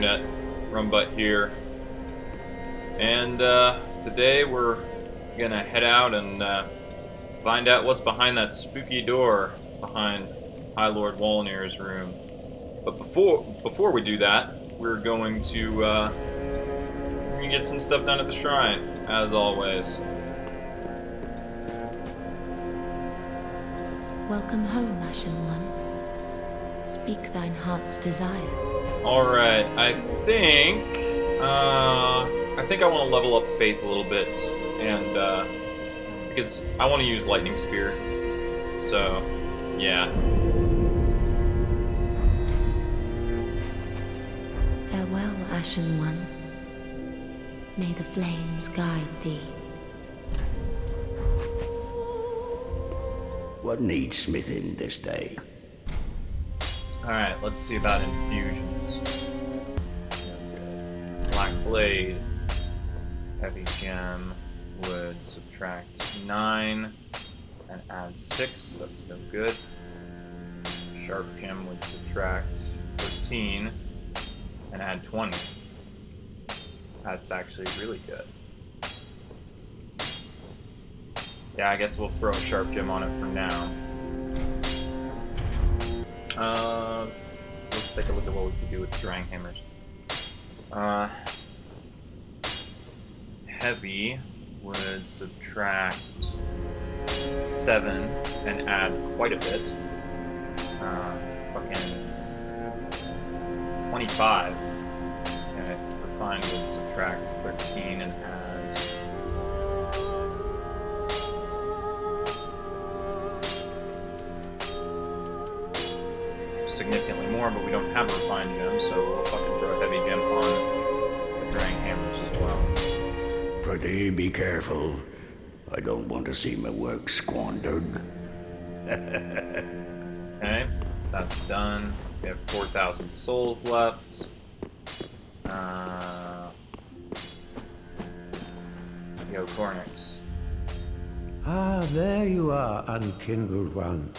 internet. Rumbutt here. And today we're gonna head out and find out what's behind that spooky door behind High Lord Wolnir's room. But before we do that, we're going to get some stuff done at the shrine, as always. Welcome home, Ashen One. Speak thine heart's desire. Alright, I think I want to level up Faith a little bit, and because I want to use Lightning Spear. So, yeah. Farewell, Ashen One. May the flames guide thee. What needs smithing this day? Alright, let's see about infusions. Black Blade, Heavy Gem, would subtract 9 and add 6, that's no good. Sharp Gem would subtract 13 and add 20. That's actually really good. Yeah, I guess we'll throw a Sharp Gem on it for now. Let's take a look at what we can do with the Drang Hammers. Heavy would subtract 7 and add quite a bit. Fucking 25. Okay, Refine would subtract 13 and add significantly more, but we don't have a refined gem, so we'll fucking throw a heavy gem on the Drang Hammers as well. Prithee, be careful. I don't want to see my work squandered. Okay, that's done. We have 4,000 souls left. Yo, Cornix. Ah, there you are, unkindled one.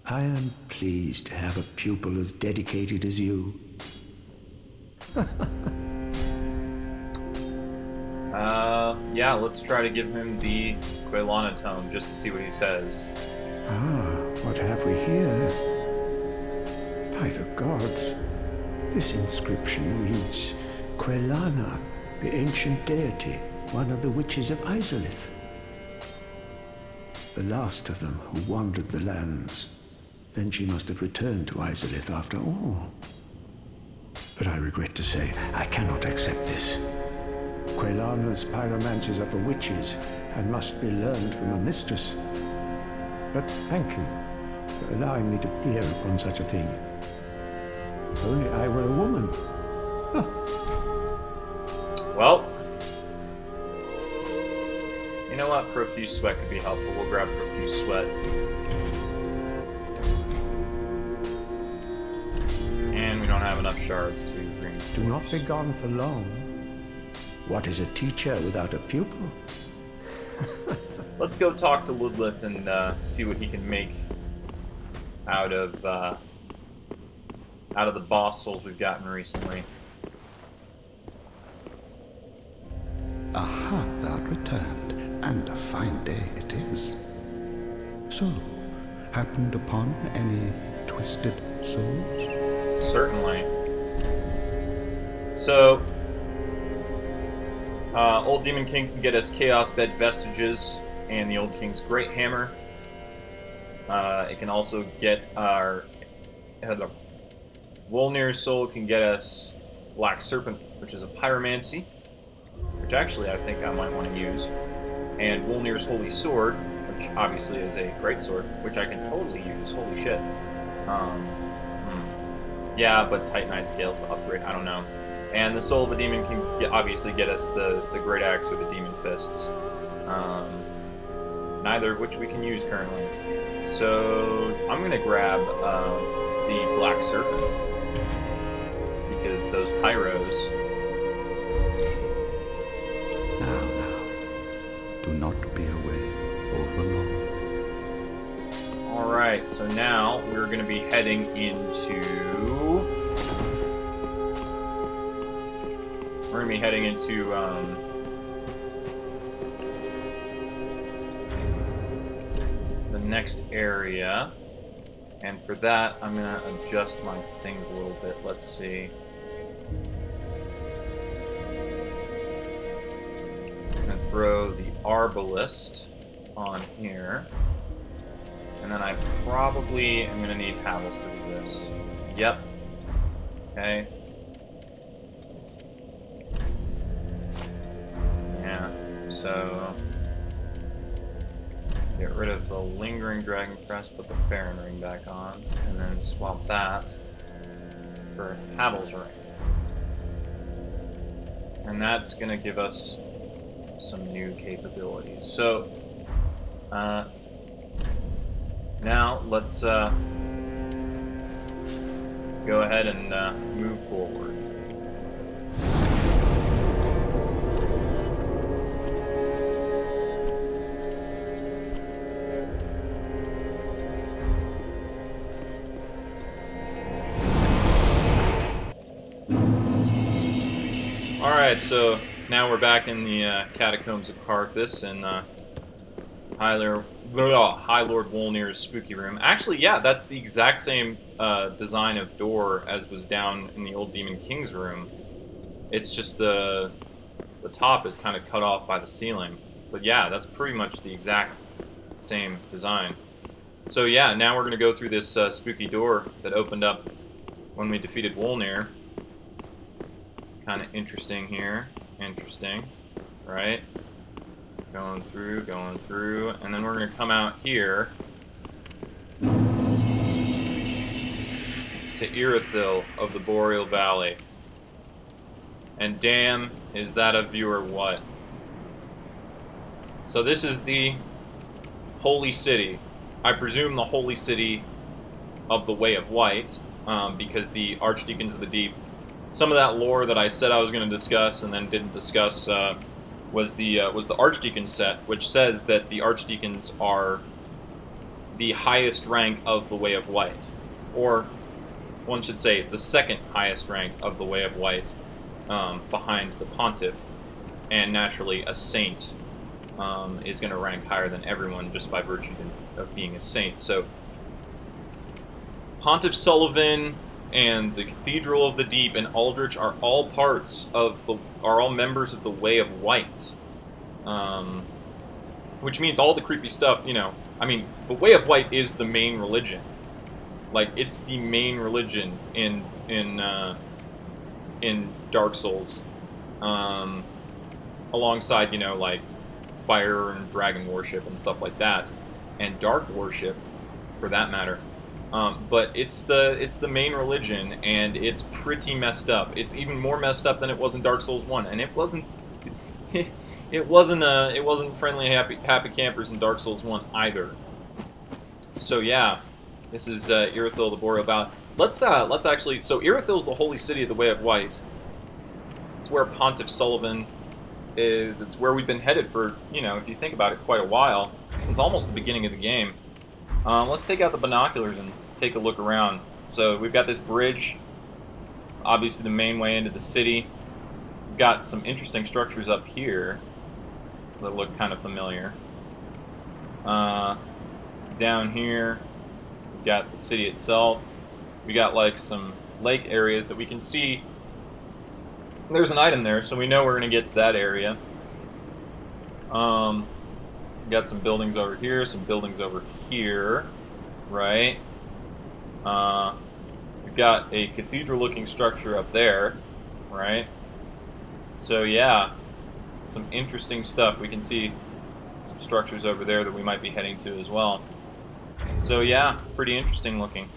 I am pleased to have a pupil as dedicated as you. Yeah, let's try to give him the Quelana tome just to see what he says. Ah, what have we here? By the gods, this inscription reads, Quelana, the ancient deity, one of the witches of Isolith. The last of them who wandered the lands. Then she must have returned to Isolith after all. But I regret to say, I cannot accept this. Quelana's pyromancies are for witches, and must be learned from a mistress. But thank you for allowing me to peer upon such a thing. If only I were a woman. Huh. Well, you know what? Profuse Sweat could be helpful. We'll grab Profuse Sweat. And we don't have enough shards to bring. Do not be gone for long. What is a teacher without a pupil? Let's go talk to Ludlith and see what he can make out of the boss souls we've gotten recently. Aha, thou art returned, and a fine day it is. So, happened upon any twisted souls? Certainly. So, Old Demon King can get us Chaos Bed Vestiges and the Old King's Great Hammer. It can also get our Wolnir's Soul can get us Black Serpent, which is a pyromancy, which actually I think I might want to use, and Wolnir's Holy Sword, which obviously is a great sword, which I can totally use. Holy shit. Yeah, but Titanite scales to upgrade. I don't know. And the Soul of a Demon can obviously get us the Great Axe or the Demon Fists. Neither of which we can use currently. So I'm going to grab the Black Serpent. Because those pyros... Now, do not be away overlong. Alright, so now we're going to be heading into going to be heading into the next area. And for that, I'm going to adjust my things a little bit. Let's see. I'm going to throw the arbalist on here. And then I probably am going to need paddles to do this. Yep. Okay. Yeah. So get rid of the lingering dragon crest, put the Farron ring back on, and then swap that for Havel's ring. And that's going to give us some new capabilities. So, now let's go ahead and move forward. Alright, so now we're back in the catacombs of Carthus and High Lord Wolnir's spooky room. Actually, yeah, that's the exact same design of door as was down in the old Demon King's room. It's just the top is kind of cut off by the ceiling. But yeah, that's pretty much the exact same design. So yeah, now we're going to go through this spooky door that opened up when we defeated Wolnir. Kind of interesting here. Interesting, right? Going through, and then we're going to come out here to Irithyll of the Boreal Valley. And damn, is that a view or what? So this is the Holy City. I presume the Holy City of the Way of White, because the Archdeacons of the Deep, some of that lore that I said I was going to discuss and then didn't discuss, was the Archdeacon set, which says that the Archdeacons are the highest rank of the Way of White, or one should say the second highest rank of the Way of White, behind the Pontiff, and naturally a saint is going to rank higher than everyone just by virtue of being a saint. So Pontiff Sullivan and the Cathedral of the Deep and Aldrich are all all members of the Way of White. Which means all the creepy stuff, you know, I mean, the Way of White is the main religion. Like, it's the main religion in Dark Souls. Alongside, you know, like, fire and dragon worship and stuff like that. And dark worship, for that matter. But it's the main religion, and it's pretty messed up. It's even more messed up than it was in Dark Souls 1, and it wasn't it wasn't friendly happy campers in Dark Souls 1 either. So yeah, this is Irithyll, the Boreal Valley. Let's actually, so Irithyll's the holy city of the Way of White. It's where Pontiff Sullivan is. It's where we've been headed for, you know, if you think about it, quite a while, since almost the beginning of the game. Let's take out the binoculars and take a look around. So we've got this bridge. It's obviously the main way into the city. We've got some interesting structures up here that look kind of familiar. Down here, we've got the city itself. We got like some lake areas that we can see. There's an item there, so we know we're going to get to that area. We've got some buildings over here, some buildings over here, right? We've got a cathedral-looking structure up there, right? So yeah, some interesting stuff. We can see some structures over there that we might be heading to as well. So yeah, pretty interesting looking.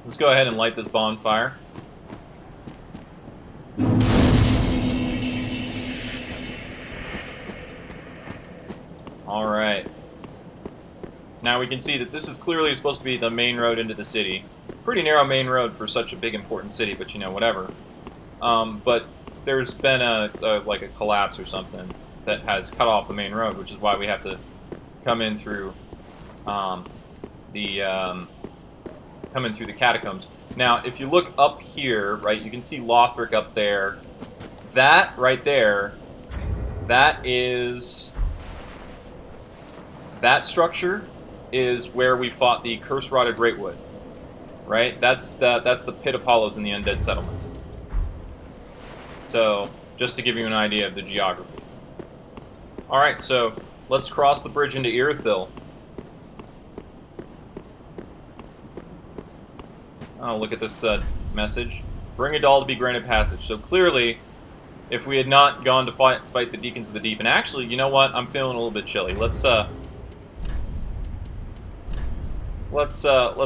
Let's go ahead and light this bonfire. Alright. Now we can see that this is clearly supposed to be the main road into the city. Pretty narrow main road for such a big important city, but you know, whatever. But there's been like a collapse or something that has cut off the main road, which is why we have to come in through the catacombs. Now, if you look up here, right, you can see Lothric up there, that right there, that structure is where we fought the curse-rotted Greatwood. Right? That's the Pit of Hollows in the Undead Settlement. So, just to give you an idea of the geography. Alright, so let's cross the bridge into Irithyll. Oh, look at this message. Bring a doll to be granted passage. So clearly, if we had not gone to fight the Deacons of the Deep, and actually, you know what? I'm feeling a little bit chilly. Let's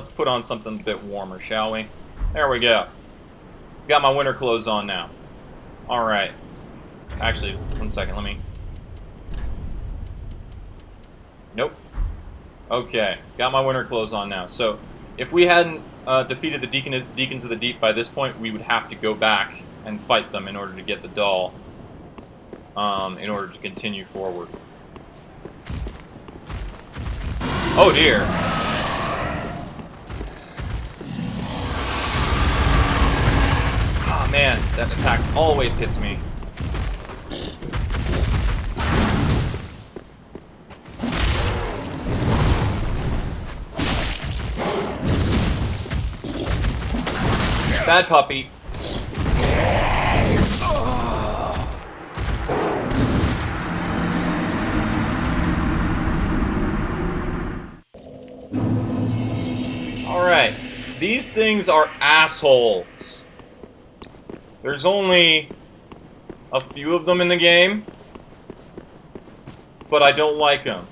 put on something a bit warmer, shall we? There we go. Got my winter clothes on now. Alright. Actually, one second, let me... Nope. Okay, got my winter clothes on now. So, if we hadn't defeated the Deacons of the Deep by this point, we would have to go back and fight them in order to get the doll. In order to continue forward. Oh dear. Oh man, that attack always hits me. Bad puppy. Alright. These things are assholes. There's only a few of them in the game, but I don't like them.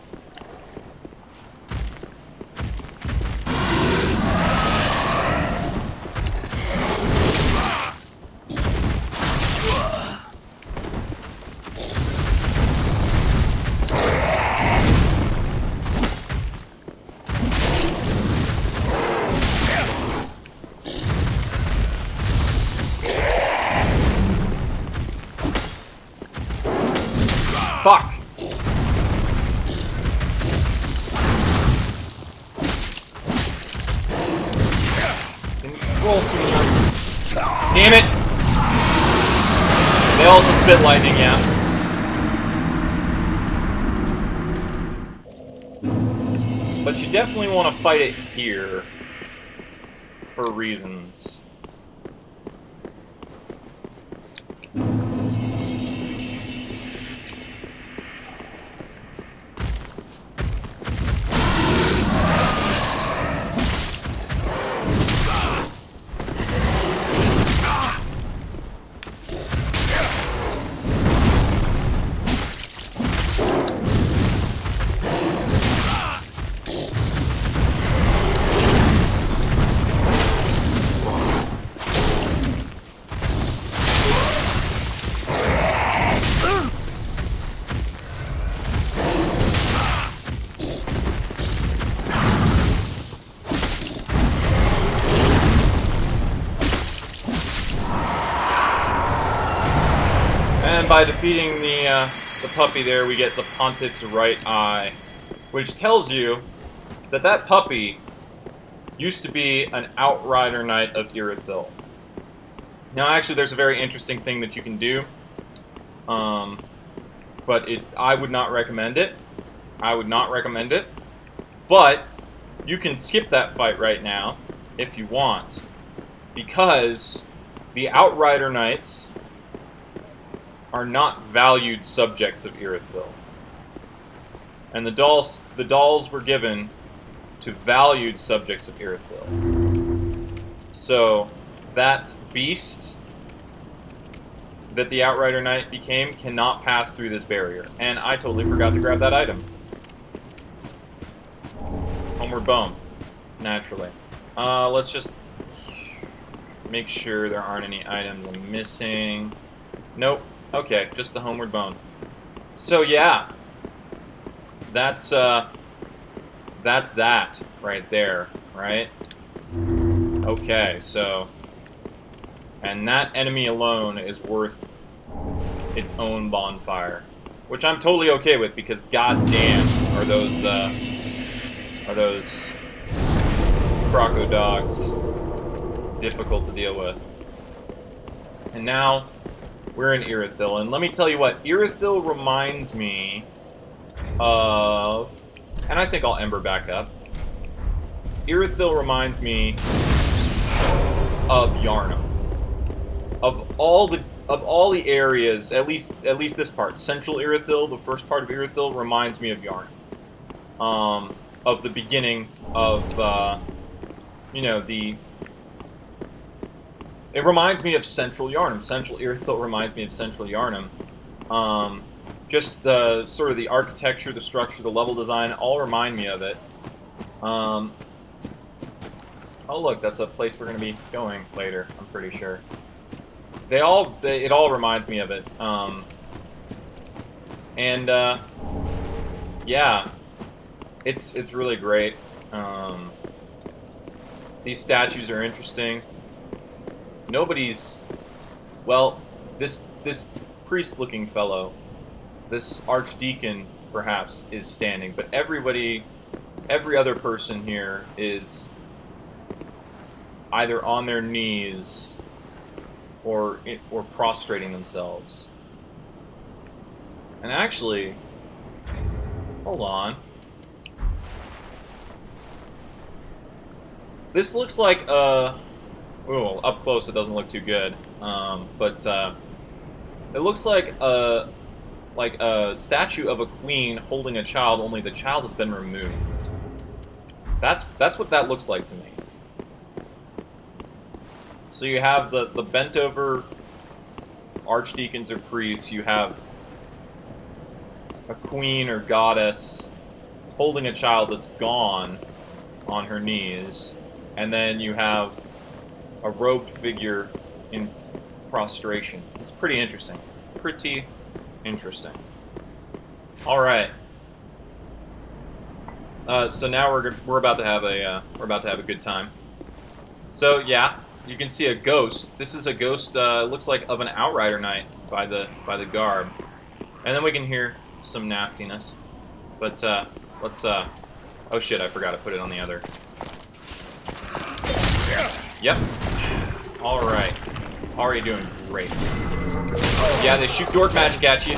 Fuck! Roll some more. Damn it! They also spit lightning, yeah. But you definitely want to fight it here for reasons. And by defeating the puppy there, we get the Pontiff's right eye, which tells you that that puppy used to be an Outrider Knight of Irithyll. Now, actually, there's a very interesting thing that you can do, but I would not recommend it. I would not recommend it, but you can skip that fight right now if you want, because the Outrider Knights are not valued subjects of Irithyll. And the dolls were given to valued subjects of Irithyll. So, that beast that the Outrider Knight became cannot pass through this barrier. And I totally forgot to grab that item. Homeward Bone. Naturally. Let's just make sure there aren't any items I'm missing. Nope. Okay, just the Homeward Bone. So yeah, that's that right there, right? Okay, so, and that enemy alone is worth its own bonfire, which I'm totally okay with because goddamn are those croco dogs difficult to deal with. And now We're in Irithyll, and let me tell you what, Irithyll reminds me of... And I think I'll Ember back up. Irithyll reminds me of Yharnam. Of all the areas, at least this part, Central Irithyll, the first part of Irithyll, reminds me of Yharnam. Of the beginning of, you know, the... It reminds me of Central Yharnam. Central Irithyll reminds me of Central Yharnam. Just the sort of the architecture, the structure, the level design, all remind me of it. Oh look, that's a place we're going to be going later, I'm pretty sure. It all reminds me of it. Yeah, it's really great. These statues are interesting. Nobody's, well, this priest-looking fellow, this archdeacon, perhaps, is standing, but every other person here is either on their knees or prostrating themselves. And actually, hold on. This looks like ooh, up close it doesn't look too good. But it looks like a statue of a queen holding a child, only the child has been removed. That's what that looks like to me. So you have the bent over archdeacons or priests, you have a queen or goddess holding a child that's gone on her knees, and then you have a robed figure in prostration. It's pretty interesting. Pretty interesting. All right. So now we're about to have a good time. So yeah, you can see a ghost. This is a ghost. Looks like of an Outrider Knight by the garb, and then we can hear some nastiness. But let's. Oh shit! I forgot to put it on the other. Yep. All right. Already doing great. Yeah, they shoot dork magic at you.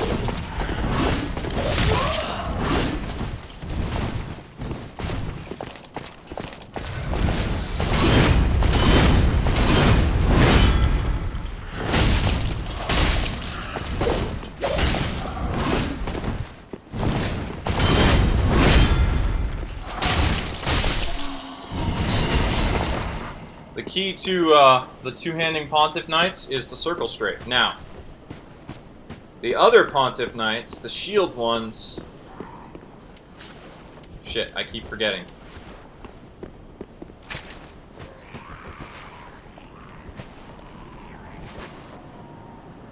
The key to the two-handing Pontiff Knights is to circle straight. Now, the other Pontiff Knights, the shield ones... Shit, I keep forgetting.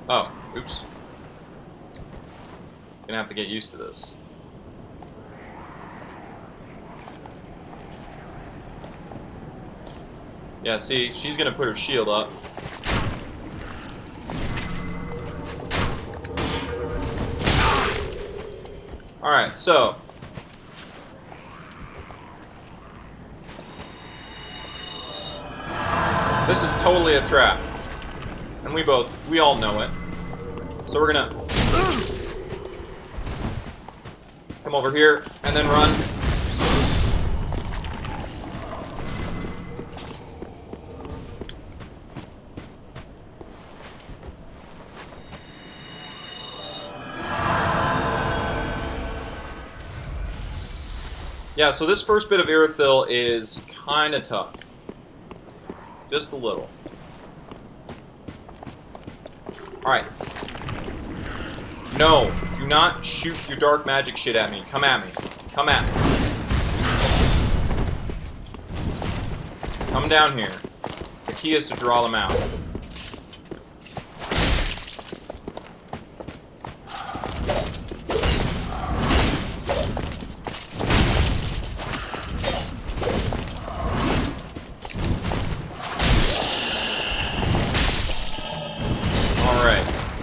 Oh, oops. Gonna have to get used to this. Yeah, see, she's gonna put her shield up. Alright, so. This is totally a trap. And we all know it. So we're gonna come over here and then run. Yeah, so this first bit of Irithyll is kind of tough. Just a little. Alright. No, do not shoot your dark magic shit at me. Come at me. Come at me. Come down here. The key is to draw them out.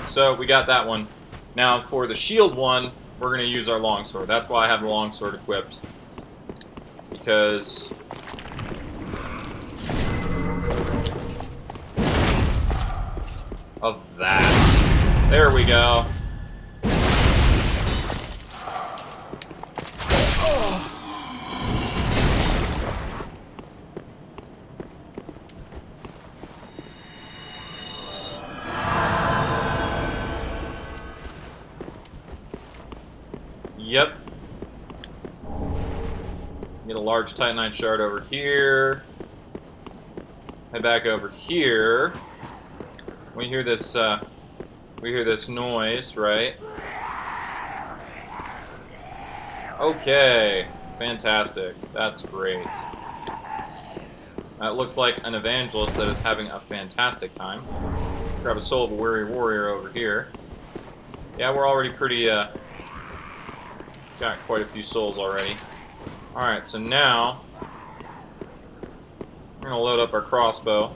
So we got that one. Now for the shield one, we're going to use our longsword. That's why I have the longsword equipped. Because of that. There we go. Yep. Get a large titanite shard over here. Head back over here. We hear this noise, right? Okay. Fantastic. That's great. That looks like an evangelist that is having a fantastic time. Grab a soul of a weary warrior over here. Yeah, we're already pretty, got quite a few souls already. Alright, so now we're gonna load up our crossbow.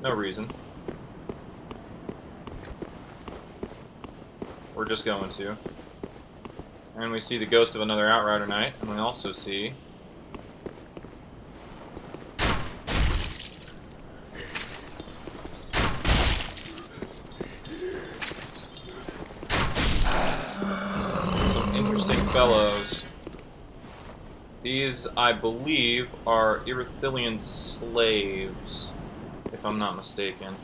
No reason. We're just going to. And we see the ghost of another Outrider Knight, and we also see some interesting fellows. These, I believe, are Irithyllian slaves, if I'm not mistaken.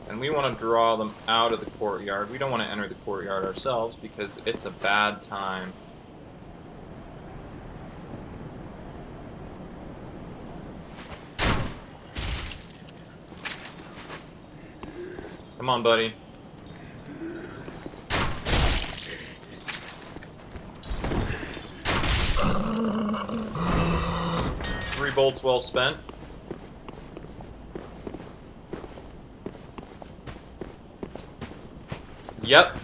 And we want to draw them out of the courtyard. We don't want to enter the courtyard ourselves because it's a bad time. Come on, buddy. Three bolts well spent. Yep.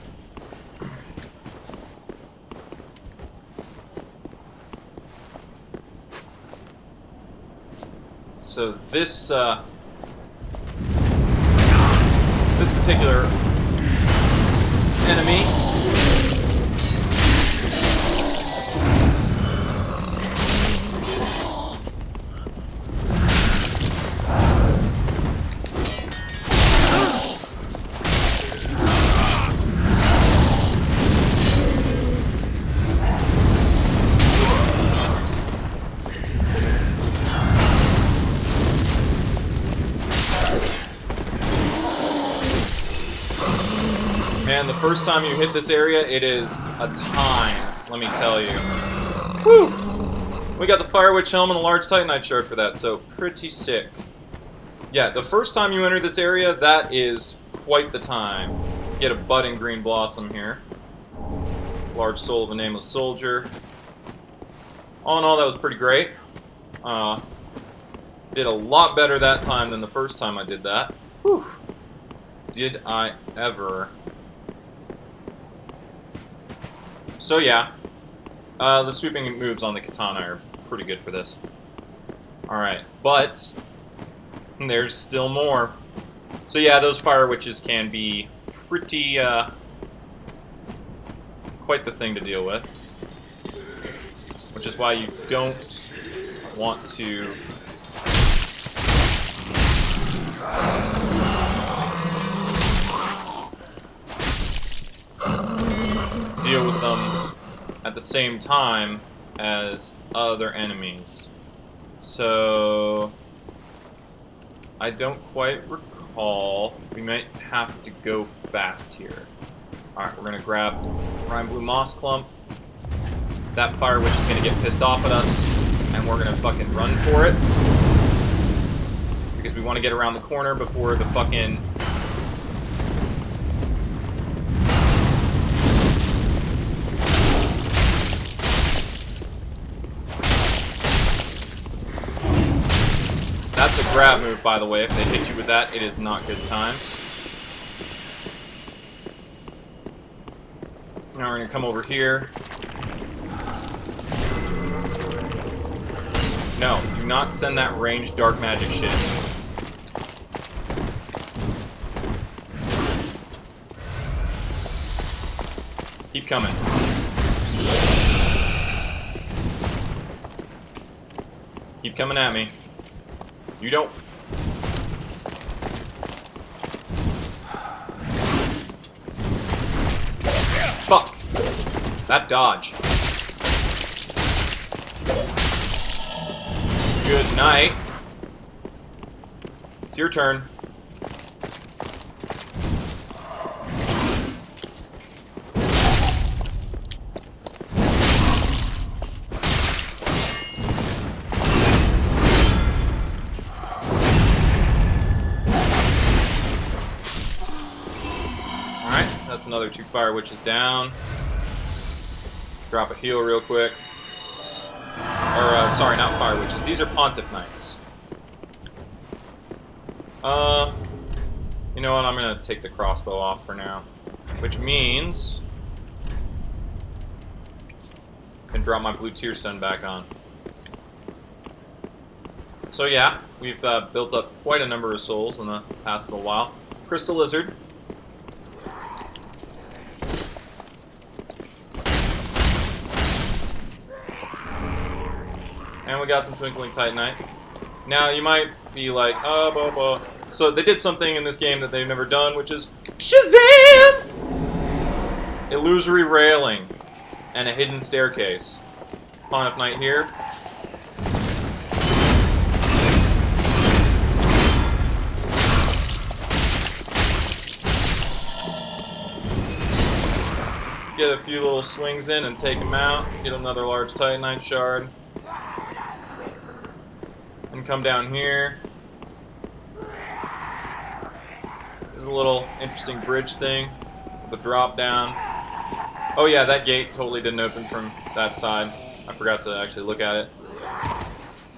So this particular enemy Man, the first time you hit this area, it is a time, let me tell you. Whew! We got the Fire Witch Helm and a large Titanite shard for that, so pretty sick. Yeah, the first time you enter this area, that is quite the time. Get a budding green blossom here. Large soul of a nameless soldier. All in all, that was pretty great. Did a lot better that time than the first time I did that. Whew! Did I ever... So yeah, the sweeping moves on the katana are pretty good for this. Alright, but there's still more. So yeah, those fire witches can be pretty, quite the thing to deal with. Which is why you don't want to... deal with them at the same time as other enemies. So I don't quite recall. We might have to go fast here. Alright, we're gonna grab Rime Blue Moss Clump. That Fire Witch is gonna get pissed off at us, and we're gonna fucking run for it. Because we want to get around the corner before the fucking... That's a grab move, by the way. If they hit you with that, it is not good times. Now we're going to come over here. No, do not send that ranged dark magic shit at me. Keep coming. Keep coming at me. You don't... That dodge. Good night. It's your turn. Alright, that's another 2 fire witches down. Drop a heal real quick. Or, sorry, not fire witches. These are Pontiff knights. You know what? I'm gonna take the crossbow off for now. Which means I can drop my blue tear stone back on. So yeah, we've built up quite a number of souls in the past little while. Crystal Lizard. And we got some Twinkling Titanite. Now, you might be like, oh, blah, blah. So they did something in this game that they've never done, which is Shazam! Illusory railing and a hidden staircase. Pontiff Knight here. Get a few little swings in and take him out. Get another large Titanite shard. And come down here. There's a little interesting bridge thing with a drop down. Oh yeah, that gate totally didn't open from that side. I forgot to actually look at it.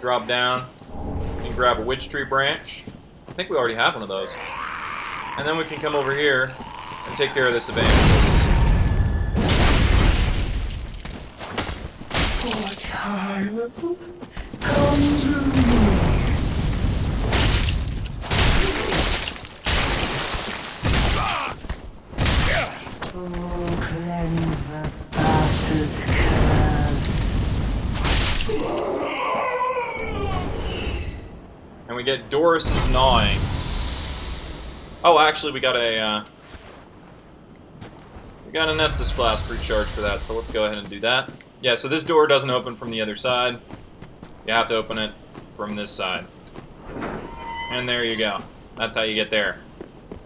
Drop down. You can grab a witch tree branch. I think we already have one of those. And then we can come over here and take care of this evangelist. Cleanse the bastard's curse. And we get Doris's gnawing. Oh, actually, we got a Nestus Flask recharge for that, so let's go ahead and do that. Yeah, so this door doesn't open from the other side. You have to open it from this side. And there you go. That's how you get there.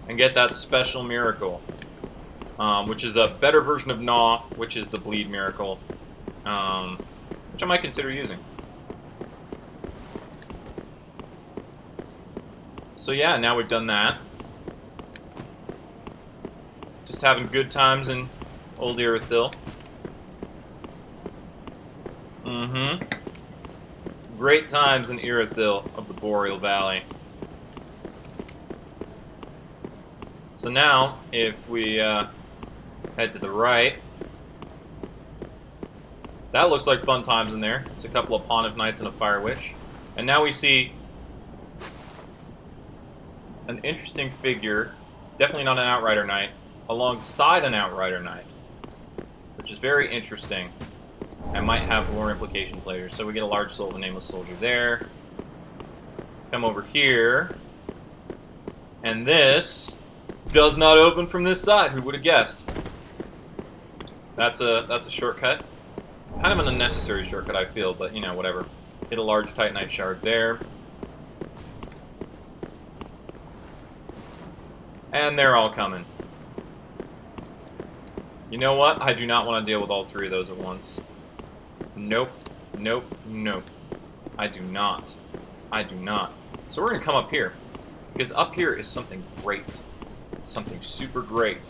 And get that special miracle. Which is a better version of Gnaw, which is the Bleed Miracle. Which I might consider using. So yeah, now we've done that. Just having good times in old Irithyll. Great times in Irithyll of the Boreal Valley. So now, if we head to the right, that looks like fun times in there. It's a couple of Pontiff Knights and a Fire Witch. And now we see an interesting figure, definitely not an Outrider Knight, alongside an Outrider Knight, which is very interesting and might have more implications later. So we get a large soul of a nameless soldier there. Come over here, and this does not open from this side. Who would have guessed? That's a shortcut. Kind of an unnecessary shortcut, I feel, but you know, whatever. Get a large Titanite shard there. And they're all coming. You know what? I do not want to deal with all three of those at once. Nope. Nope. Nope. I do not. I do not. So we're going to come up here. Because up here is something great. It's something super great.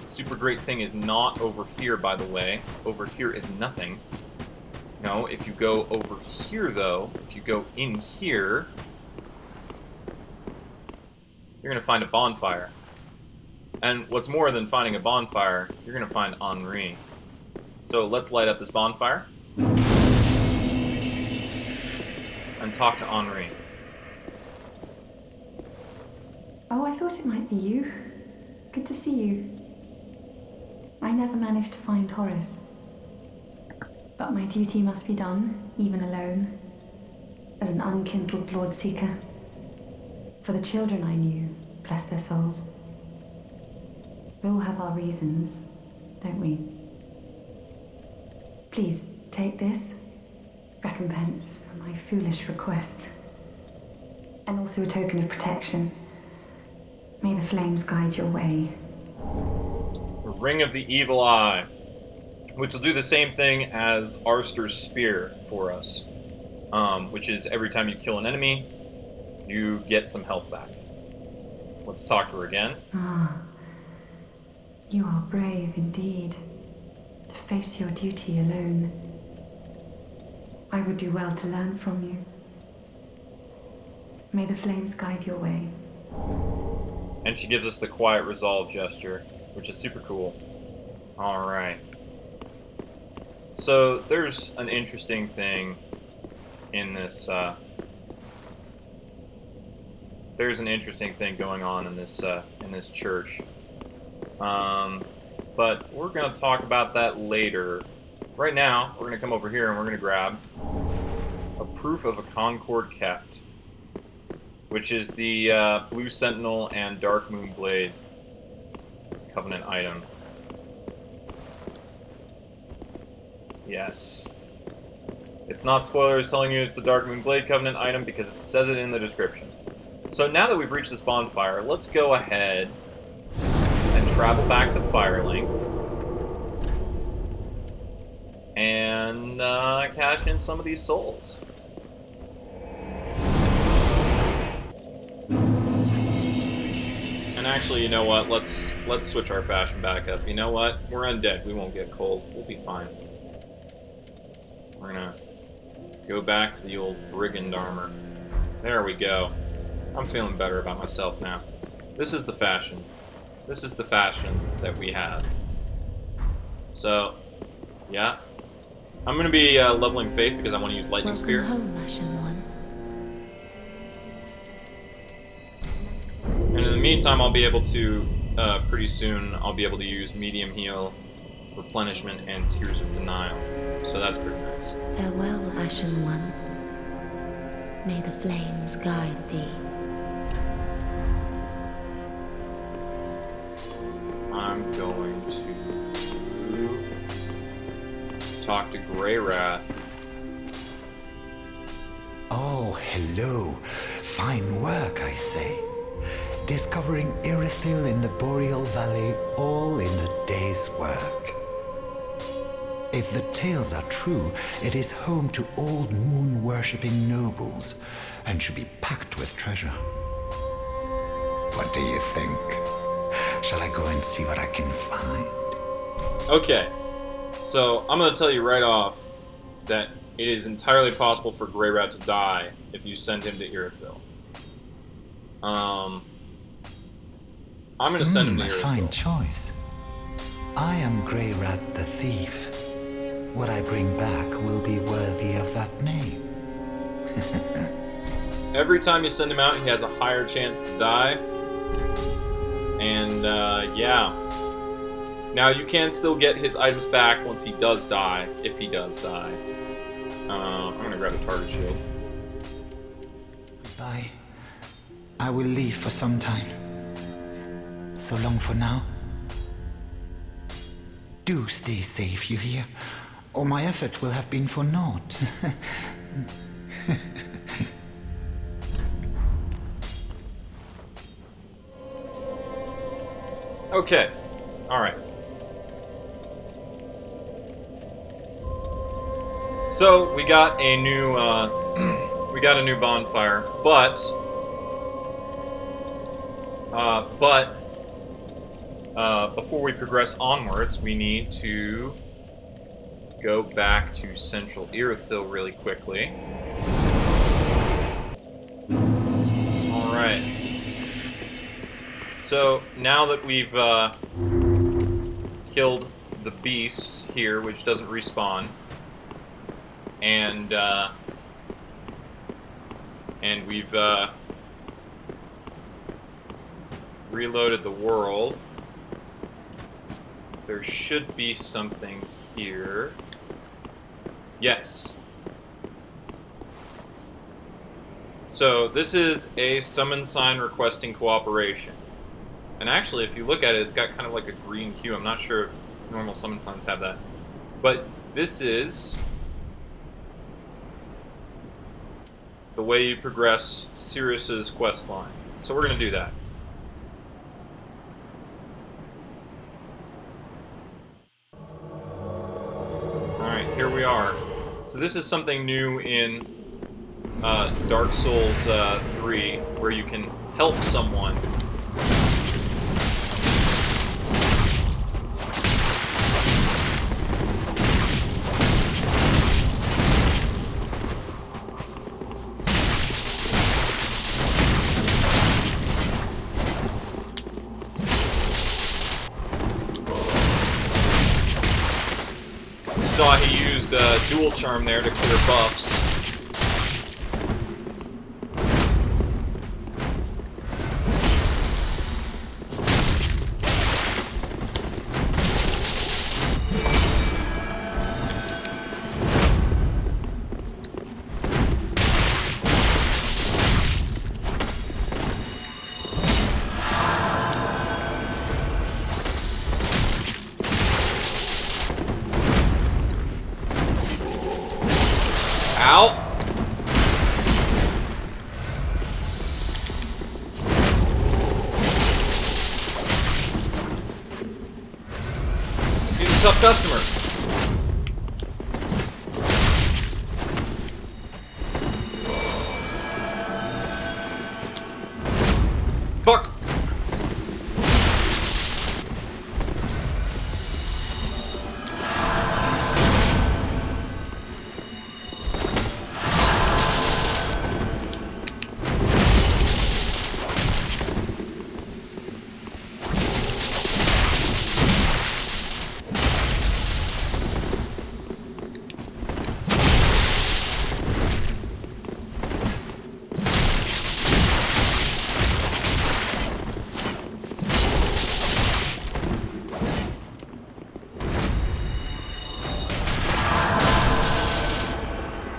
The super great thing is not over here, by the way. Over here is nothing. No, if you go over here, though, if you go in here, you're going to find a bonfire. And what's more than finding a bonfire, you're going to find Henri. So let's light up this bonfire. And talk to Henri. Oh, I thought it might be you. Good to see you. I never managed to find Horace. But my duty must be done, even alone, as an unkindled Lord Seeker. For the children I knew, bless their souls. We all have our reasons, don't we? Please, take this. Recompense for my foolish request. And also a token of protection. May the flames guide your way. The Ring of the Evil Eye, which will do the same thing as Arster's Spear for us, which is every time you kill an enemy, you get some health back. Let's talk to her again. Ah, you are brave indeed, to face your duty alone. I would do well to learn from you. May the flames guide your way. And she gives us the Quiet Resolve gesture, which is super cool. Alright. So, there's an interesting thing in this, there's an interesting thing going on in this church. But we're going to talk about that later. Right now, we're going to come over here and we're going to grab a Proof of a Concord Kept, which is the Blue Sentinel and Dark Moon Blade Covenant item. Yes. It's not spoilers telling you it's the Dark Moon Blade Covenant item because it says it in the description. So now that we've reached this bonfire, let's go ahead and travel back to Firelink and cash in some of these souls. And actually, you know what? Let's switch our fashion back up. You know what? We're undead. We won't get cold. We'll be fine. We're gonna go back to the old brigand armor. There we go. I'm feeling better about myself now. This is the fashion. This is the fashion that we have. So, yeah. I'm gonna be leveling Faith because I want to use Lightning Welcome Spear. home, Ashen One. And in the meantime, I'll be able to, pretty soon, I'll be able to use Medium Heal, Replenishment, and Tears of Denial. So that's pretty nice. Farewell, Ashen One. May the flames guide thee. I'm going to talk to Grey Rat. Oh, hello. Fine work, I say. Discovering Irithyll in the Boreal Valley, all in a day's work. If the tales are true, it is home to old moon-worshipping nobles, and should be packed with treasure. What do you think? Shall I go and see what I can find? Okay, so I'm going to tell you right off that it is entirely possible for Grey Rat to die if you send him to Irithyll. I'm going to send him to A Irithyll. fine choice. I am Grey Rat the Thief. What I bring back will be worthy of that name. Every time you send him out, he has a higher chance to die. And, yeah. Now, you can still get his items back once he does die, if he does die. I'm gonna grab a target shield. Goodbye. I will leave for some time. So long for now. Do stay safe, you hear? Or my efforts will have been for naught. Okay. Alright. So, we got a new, bonfire, but before we progress onwards, we need to go back to Central Irithyll really quickly. Alright. So, now that we've killed the beast here, which doesn't respawn, and we've reloaded the world, there should be something here. Yes. So, this is a summon sign requesting cooperation. And actually, if you look at it, it's got kind of like a green hue. I'm not sure if normal summon signs have that. But this is the way you progress Sirius's quest line. So we're going to do that. Alright, here we are. So this is something new in Dark Souls 3, where you can help someone. Saw he used dual charm there to clear buffs. Ow! He's a tough customer. Fuck!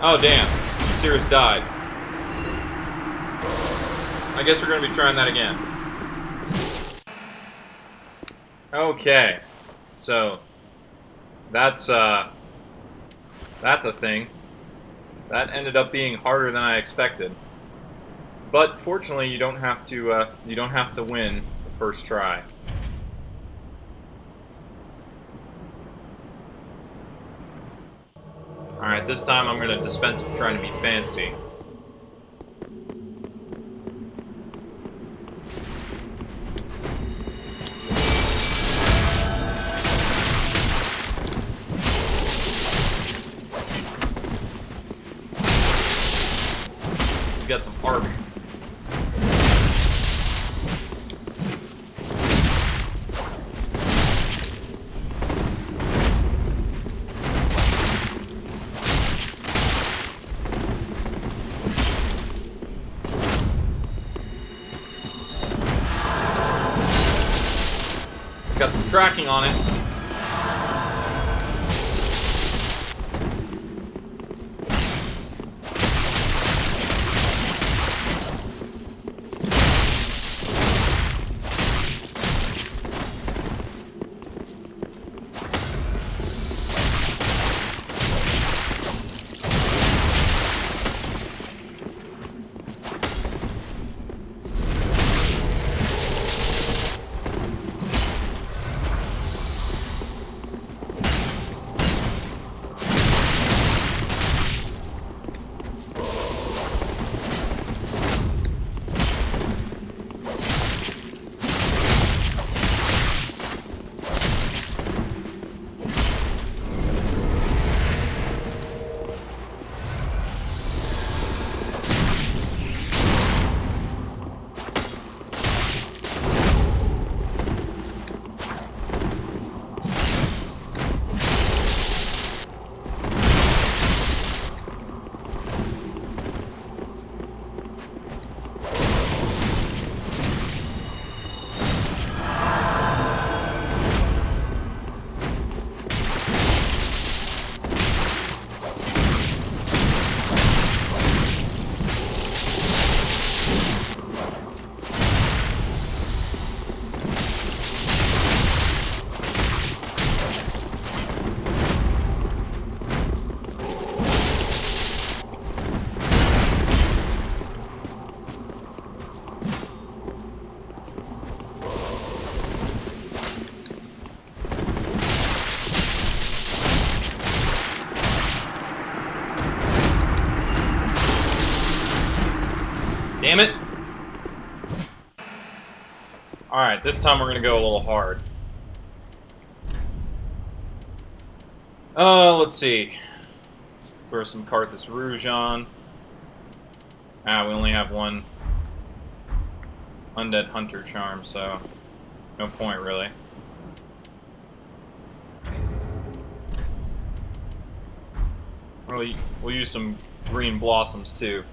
Oh damn, Sirius died. I guess we're gonna be trying that again. Okay, so that's a thing. That ended up being harder than I expected. But fortunately, you don't have to win the first try. Alright, this time I'm gonna dispense with trying to be fancy. We got some arc. Got some tracking on it. damn it! Alright, this time we're gonna go a little hard. Let's see. Throw some Carthus Rouge on. Ah, we only have one Undead Hunter charm, so no point really. We'll use some green blossoms too.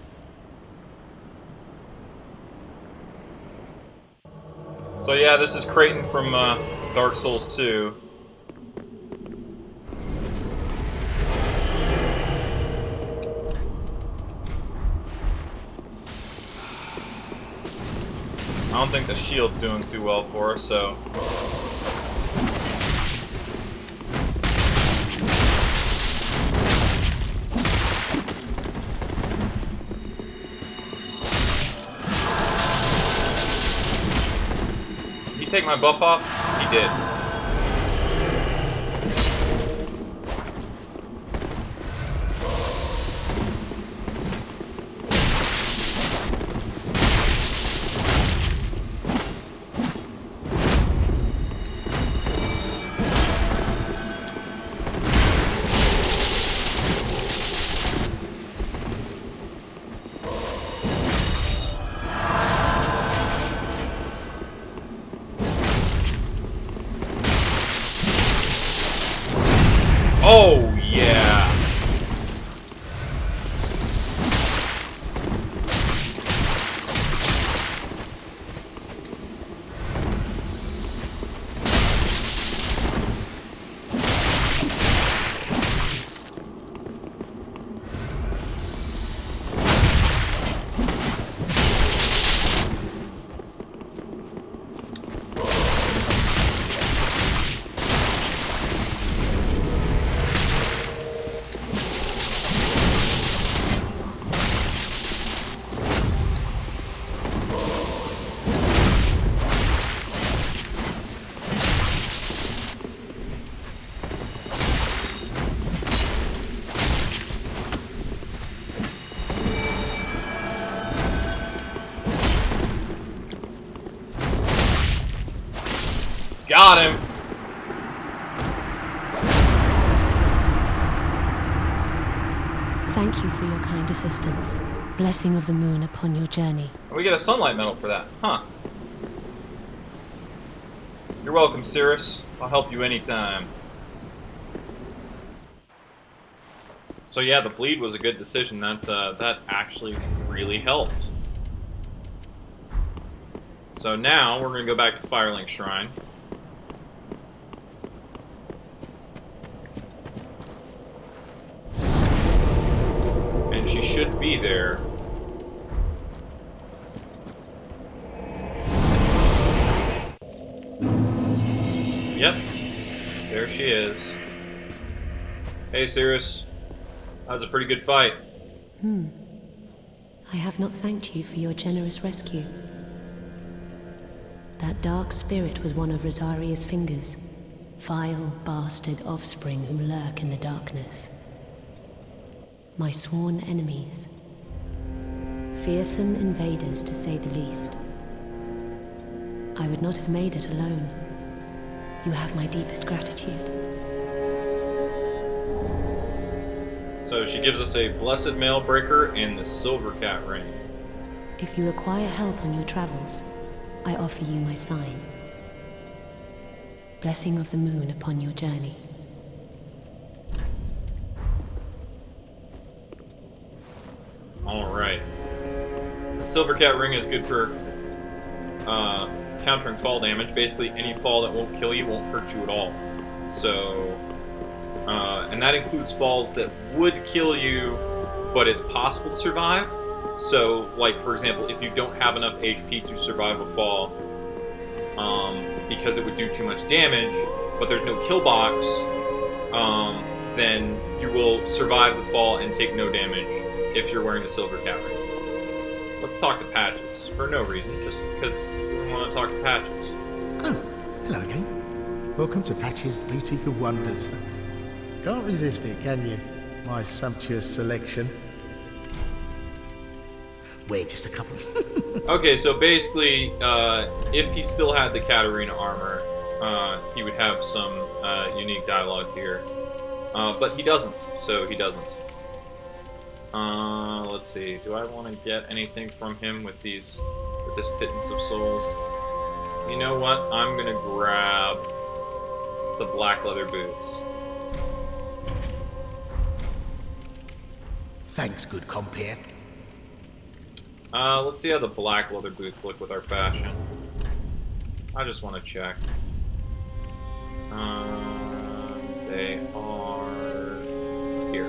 So yeah, this is Creighton from Dark Souls 2. I don't think the shield's doing too well for us, so... Did he take my buff off? He did. Oh, yeah. Got him! Thank you for your kind assistance. Blessing of the moon upon your journey. We get a sunlight medal for that, huh? You're welcome, Cirrus. I'll help you anytime. So yeah, the bleed was a good decision. That actually really helped. So now we're gonna go back to Firelink Shrine. And she should be there. Yep. There she is. Hey, Cirrus. That was a pretty good fight. I have not thanked you for your generous rescue. That dark spirit was one of Rosaria's fingers. Vile bastard offspring who lurk in the darkness. My sworn enemies. Fearsome invaders, to say the least. I would not have made it alone. You have my deepest gratitude. So she gives us a Blessed Mailbreaker and the Silver Cat Ring. If you require help on your travels, I offer you my sign. Blessing of the moon upon your journey. Alright. The Silver Cat Ring is good for countering fall damage. Basically, any fall that won't kill you won't hurt you at all. So, and that includes falls that would kill you, but it's possible to survive. So, like, for example, if you don't have enough HP to survive a fall, because it would do too much damage, but there's no kill box, then you will survive the fall and take no damage if you're wearing the Silver Cat Ring. Let's talk to Patches, for no reason, just because we want to talk to Patches. Oh, hello again. Welcome to Patch's Boutique of Wonders. Can't resist it, can you? My sumptuous selection. wear just a couple. Okay, so basically, if he still had the Katarina armor, he would have some unique dialogue here. But he doesn't, so he doesn't. Let's see. Do I want to get anything from him with this pittance of souls? You know what? I'm gonna grab the black leather boots. Thanks, good compere. Let's see how the black leather boots look with our fashion. I just want to check. They are here.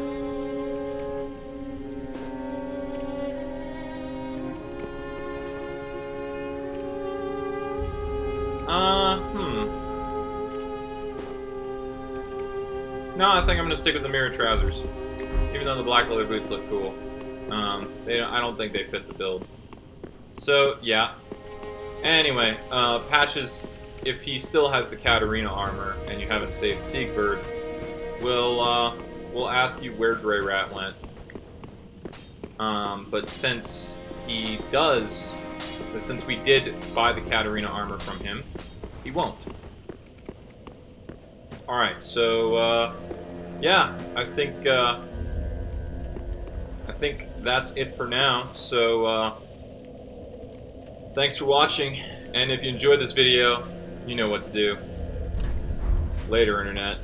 No, I think I'm gonna stick with the mirror trousers, even though the black leather boots look cool. I don't think they fit the build. So yeah. Anyway, Patches, if he still has the Katarina armor and you haven't saved Siegbert, we'll ask you where Grey Rat went. But since we did buy the Katarina armor from him, he won't. All right, so yeah, I think that's it for now. So thanks for watching, and if you enjoyed this video, you know what to do. Later, Internet.